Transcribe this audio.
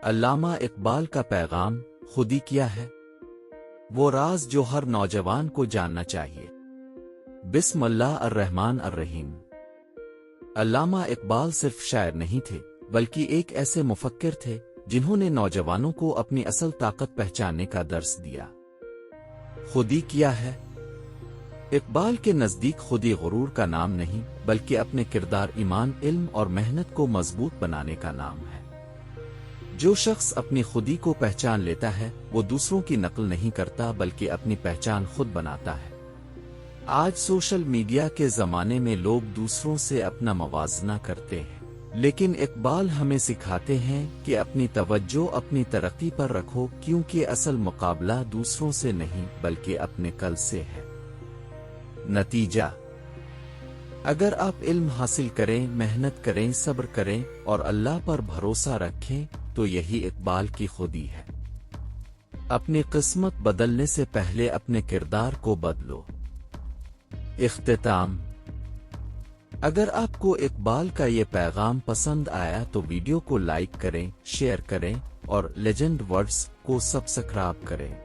علامہ اقبال کا پیغام خودی کیا ہے؟ وہ راز جو ہر نوجوان کو جاننا چاہیے۔ بسم اللہ الرحمن الرحیم۔ علامہ اقبال صرف شاعر نہیں تھے بلکہ ایک ایسے مفکر تھے جنہوں نے نوجوانوں کو اپنی اصل طاقت پہچاننے کا درس دیا۔ خودی کیا ہے؟ اقبال کے نزدیک خودی غرور کا نام نہیں بلکہ اپنے کردار، ایمان، علم اور محنت کو مضبوط بنانے کا نام ہے۔ جو شخص اپنی خودی کو پہچان لیتا ہے وہ دوسروں کی نقل نہیں کرتا بلکہ اپنی پہچان خود بناتا ہے۔ آج سوشل میڈیا کے زمانے میں لوگ دوسروں سے اپنا موازنہ کرتے ہیں، لیکن اقبال ہمیں سکھاتے ہیں کہ اپنی توجہ اپنی ترقی پر رکھو، کیونکہ اصل مقابلہ دوسروں سے نہیں بلکہ اپنے کل سے ہے۔ نتیجہ: اگر آپ علم حاصل کریں، محنت کریں، صبر کریں اور اللہ پر بھروسہ رکھیں تو یہی اقبال کی خودی ہے۔ اپنی قسمت بدلنے سے پہلے اپنے کردار کو بدلو۔ اختتام: اگر آپ کو اقبال کا یہ پیغام پسند آیا تو ویڈیو کو لائک کریں، شیئر کریں اور لیجنڈ ورڈز کو سبسکرائب کریں۔